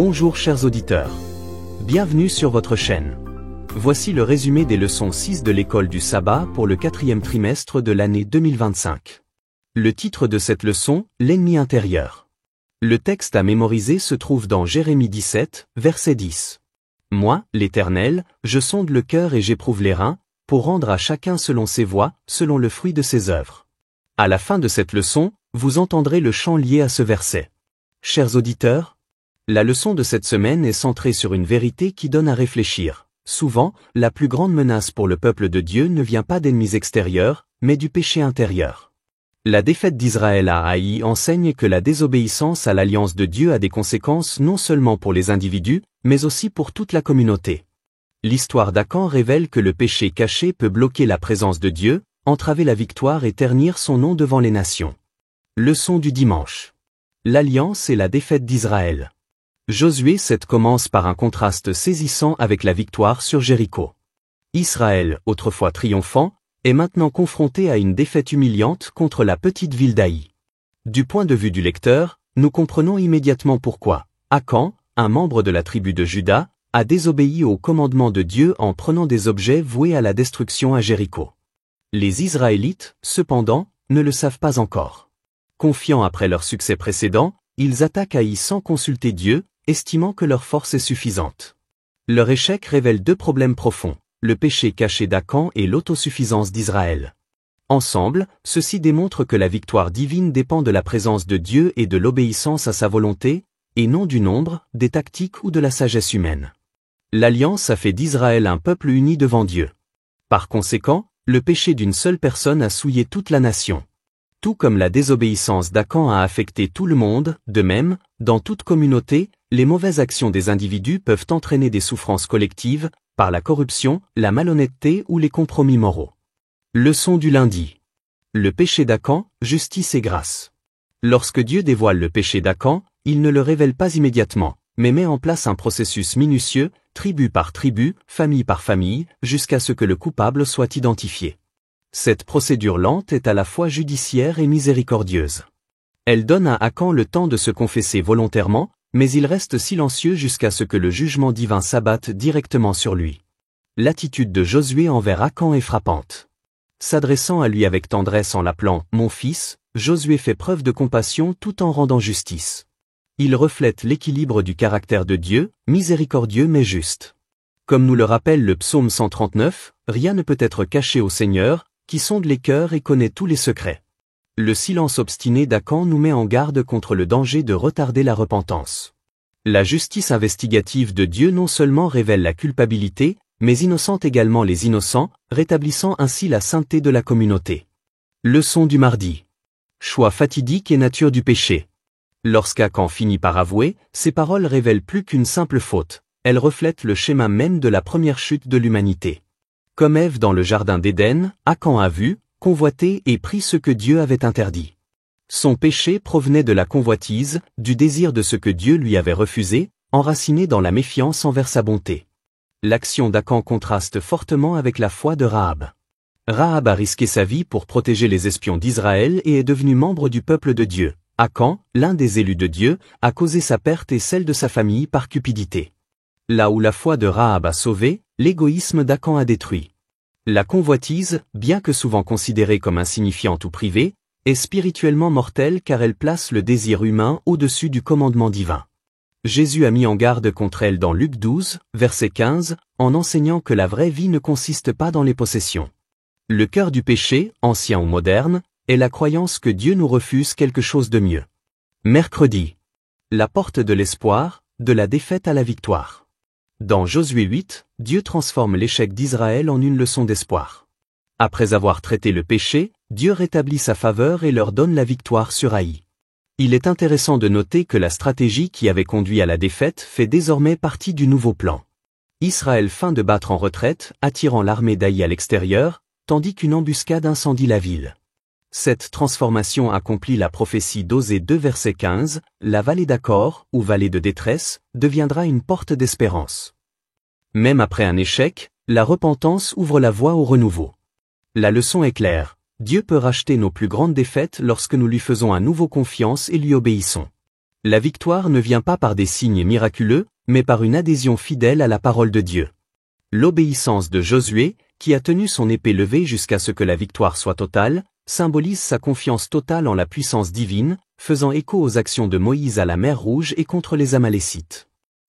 Bonjour chers auditeurs. Bienvenue sur votre chaîne. Voici le résumé des leçons 6 de l'école du sabbat pour le 4e trimestre de l'année 2025. Le titre de cette leçon, l'ennemi intérieur. Le texte à mémoriser se trouve dans Jérémie 17, verset 10. Moi, l'Éternel, je sonde le cœur et j'éprouve les reins, pour rendre à chacun selon ses voies, selon le fruit de ses œuvres. À la fin de cette leçon, vous entendrez le chant lié à ce verset. Chers auditeurs, la leçon de cette semaine est centrée sur une vérité qui donne à réfléchir. Souvent, la plus grande menace pour le peuple de Dieu ne vient pas d'ennemis extérieurs, mais du péché intérieur. La défaite d'Israël à Haï enseigne que la désobéissance à l'alliance de Dieu a des conséquences non seulement pour les individus, mais aussi pour toute la communauté. L'histoire d'Akan révèle que le péché caché peut bloquer la présence de Dieu, entraver la victoire et ternir son nom devant les nations. Leçon du dimanche. L'alliance et la défaite d'Israël. Josué 7 commence par un contraste saisissant avec la victoire sur Jéricho. Israël, autrefois triomphant, est maintenant confronté à une défaite humiliante contre la petite ville d'Haï. Du point de vue du lecteur, nous comprenons immédiatement pourquoi Akan, un membre de la tribu de Juda, a désobéi au commandement de Dieu en prenant des objets voués à la destruction à Jéricho. Les Israélites, cependant, ne le savent pas encore. Confiants après leur succès précédent, ils attaquent Haï sans consulter Dieu, estimant que leur force est suffisante. Leur échec révèle deux problèmes profonds, le péché caché d'Akan et l'autosuffisance d'Israël. Ensemble, ceci démontre que la victoire divine dépend de la présence de Dieu et de l'obéissance à sa volonté, et non du nombre, des tactiques ou de la sagesse humaine. L'alliance a fait d'Israël un peuple uni devant Dieu. Par conséquent, le péché d'une seule personne a souillé toute la nation. Tout comme la désobéissance d'Akan a affecté tout le monde, de même, dans toute communauté, les mauvaises actions des individus peuvent entraîner des souffrances collectives, par la corruption, la malhonnêteté ou les compromis moraux. Leçon du lundi. Le péché d'Akan, justice et grâce. Lorsque Dieu dévoile le péché d'Akan, il ne le révèle pas immédiatement, mais met en place un processus minutieux, tribu par tribu, famille par famille, jusqu'à ce que le coupable soit identifié. Cette procédure lente est à la fois judiciaire et miséricordieuse. Elle donne à Akan le temps de se confesser volontairement, mais il reste silencieux jusqu'à ce que le jugement divin s'abatte directement sur lui. L'attitude de Josué envers Akan est frappante. S'adressant à lui avec tendresse en l'appelant « mon fils », Josué fait preuve de compassion tout en rendant justice. Il reflète l'équilibre du caractère de Dieu, miséricordieux mais juste. Comme nous le rappelle le psaume 139, rien ne peut être caché au Seigneur, qui sonde les cœurs et connaît tous les secrets. Le silence obstiné d'Akan nous met en garde contre le danger de retarder la repentance. La justice investigative de Dieu non seulement révèle la culpabilité, mais innocente également les innocents, rétablissant ainsi la sainteté de la communauté. Leçon du mardi. Choix fatidique et nature du péché. Lorsqu'Akan finit par avouer, ses paroles révèlent plus qu'une simple faute, elles reflètent le schéma même de la première chute de l'humanité. Comme Ève dans le jardin d'Éden, Akan a vu, convoité et pris ce que Dieu avait interdit. Son péché provenait de la convoitise, du désir de ce que Dieu lui avait refusé, enraciné dans la méfiance envers sa bonté. L'action d'Akan contraste fortement avec la foi de Rahab. Rahab a risqué sa vie pour protéger les espions d'Israël et est devenu membre du peuple de Dieu. Akan, l'un des élus de Dieu, a causé sa perte et celle de sa famille par cupidité. Là où la foi de Rahab a sauvé, l'égoïsme d'Akan a détruit. La convoitise, bien que souvent considérée comme insignifiante ou privée, est spirituellement mortelle car elle place le désir humain au-dessus du commandement divin. Jésus a mis en garde contre elle dans Luc 12, verset 15, en enseignant que la vraie vie ne consiste pas dans les possessions. Le cœur du péché, ancien ou moderne, est la croyance que Dieu nous refuse quelque chose de mieux. Mercredi. La porte de l'espoir, de la défaite à la victoire. Dans Josué 8, Dieu transforme l'échec d'Israël en une leçon d'espoir. Après avoir traité le péché, Dieu rétablit sa faveur et leur donne la victoire sur Haï. Il est intéressant de noter que la stratégie qui avait conduit à la défaite fait désormais partie du nouveau plan. Israël feint de battre en retraite, attirant l'armée d'Haï à l'extérieur, tandis qu'une embuscade incendie la ville. Cette transformation accomplit la prophétie d'Osée 2 verset 15, la vallée d'Acor, ou vallée de détresse, deviendra une porte d'espérance. Même après un échec, la repentance ouvre la voie au renouveau. La leçon est claire, Dieu peut racheter nos plus grandes défaites lorsque nous lui faisons à nouveau confiance et lui obéissons. La victoire ne vient pas par des signes miraculeux, mais par une adhésion fidèle à la parole de Dieu. L'obéissance de Josué, qui a tenu son épée levée jusqu'à ce que la victoire soit totale, symbolise sa confiance totale en la puissance divine, faisant écho aux actions de Moïse à la mer Rouge et contre les Amalécites.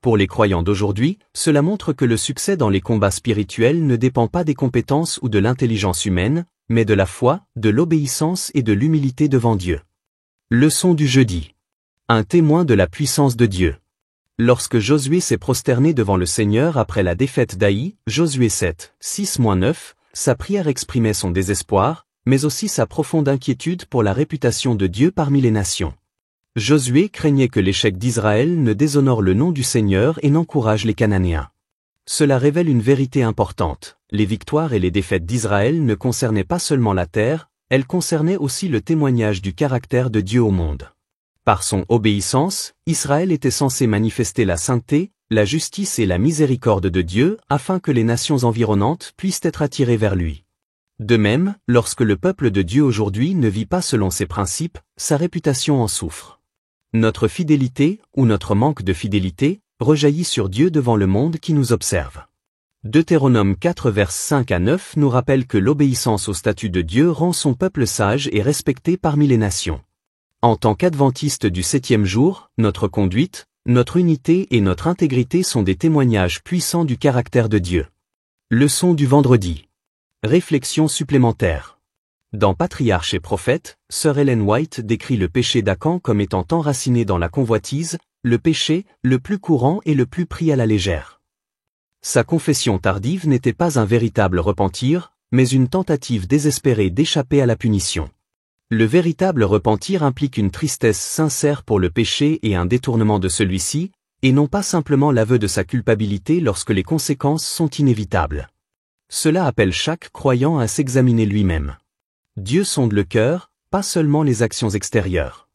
Pour les croyants d'aujourd'hui, cela montre que le succès dans les combats spirituels ne dépend pas des compétences ou de l'intelligence humaine, mais de la foi, de l'obéissance et de l'humilité devant Dieu. Leçon du jeudi. Un témoin de la puissance de Dieu. Lorsque Josué s'est prosterné devant le Seigneur après la défaite d'Aï, Josué 7, 6-9, sa prière exprimait son désespoir, mais aussi sa profonde inquiétude pour la réputation de Dieu parmi les nations. Josué craignait que l'échec d'Israël ne déshonore le nom du Seigneur et n'encourage les Cananéens. Cela révèle une vérité importante, les victoires et les défaites d'Israël ne concernaient pas seulement la terre, elles concernaient aussi le témoignage du caractère de Dieu au monde. Par son obéissance, Israël était censé manifester la sainteté, la justice et la miséricorde de Dieu afin que les nations environnantes puissent être attirées vers lui. De même, lorsque le peuple de Dieu aujourd'hui ne vit pas selon ses principes, sa réputation en souffre. Notre fidélité, ou notre manque de fidélité, rejaillit sur Dieu devant le monde qui nous observe. Deutéronome 4 vers 5-9 nous rappelle que l'obéissance au statut de Dieu rend son peuple sage et respecté parmi les nations. En tant qu'adventistes du 7e jour, notre conduite, notre unité et notre intégrité sont des témoignages puissants du caractère de Dieu. Leçon du vendredi. Réflexion supplémentaire. Dans Patriarche et Prophète, Sir Ellen White décrit le péché d'Achan comme étant enraciné dans la convoitise, le péché, le plus courant et le plus pris à la légère. Sa confession tardive n'était pas un véritable repentir, mais une tentative désespérée d'échapper à la punition. Le véritable repentir implique une tristesse sincère pour le péché et un détournement de celui-ci, et non pas simplement l'aveu de sa culpabilité lorsque les conséquences sont inévitables. Cela appelle chaque croyant à s'examiner lui-même. Dieu sonde le cœur, pas seulement les actions extérieures.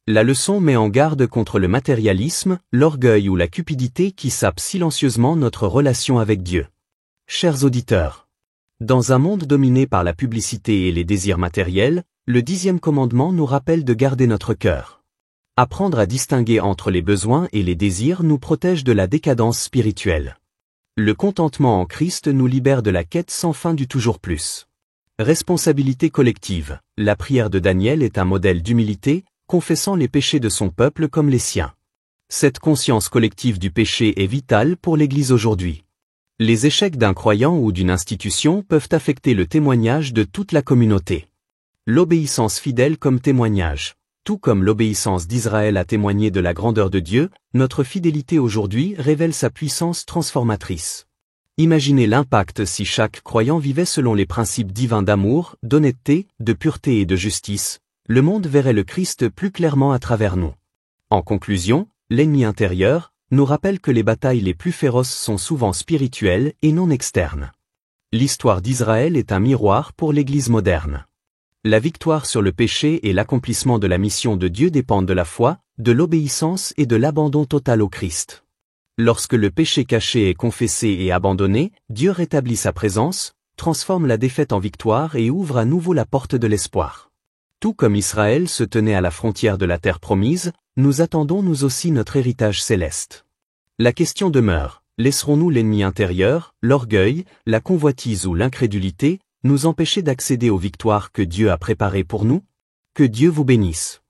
La leçon met en garde contre le matérialisme, l'orgueil ou la cupidité qui sapent silencieusement notre relation avec Dieu. Chers auditeurs, dans un monde dominé par la publicité et les désirs matériels, le 10e commandement nous rappelle de garder notre cœur. Apprendre à distinguer entre les besoins et les désirs nous protège de la décadence spirituelle. Le contentement en Christ nous libère de la quête sans fin du toujours plus. Responsabilité collective. La prière de Daniel est un modèle d'humilité, confessant les péchés de son peuple comme les siens. Cette conscience collective du péché est vitale pour l'Église aujourd'hui. Les échecs d'un croyant ou d'une institution peuvent affecter le témoignage de toute la communauté. L'obéissance fidèle comme témoignage. Tout comme l'obéissance d'Israël a témoigné de la grandeur de Dieu, notre fidélité aujourd'hui révèle sa puissance transformatrice. Imaginez l'impact si chaque croyant vivait selon les principes divins d'amour, d'honnêteté, de pureté et de justice. Le monde verrait le Christ plus clairement à travers nous. En conclusion, l'ennemi intérieur nous rappelle que les batailles les plus féroces sont souvent spirituelles et non externes. L'histoire d'Israël est un miroir pour l'Église moderne. La victoire sur le péché et l'accomplissement de la mission de Dieu dépendent de la foi, de l'obéissance et de l'abandon total au Christ. Lorsque le péché caché est confessé et abandonné, Dieu rétablit sa présence, transforme la défaite en victoire et ouvre à nouveau la porte de l'espoir. Tout comme Israël se tenait à la frontière de la terre promise, nous attendons nous aussi notre héritage céleste. La question demeure, laisserons-nous l'ennemi intérieur, l'orgueil, la convoitise ou l'incrédulité, nous empêcher d'accéder aux victoires que Dieu a préparées pour nous? Que Dieu vous bénisse.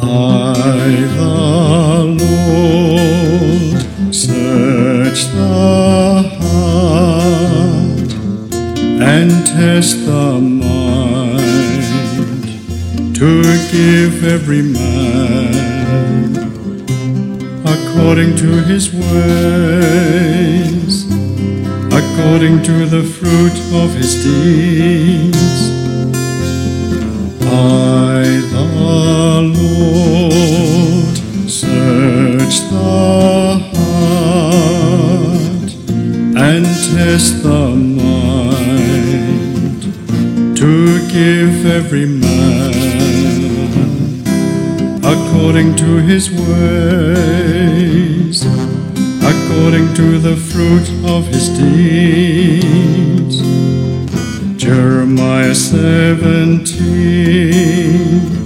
I, the Lord, search the heart and test the mind, to give every man according to his ways, according to the fruit of his deeds. I, the Lord, search the heart and test the mind, to give every man according to his ways, according to the fruit of his deeds. Jeremiah 17.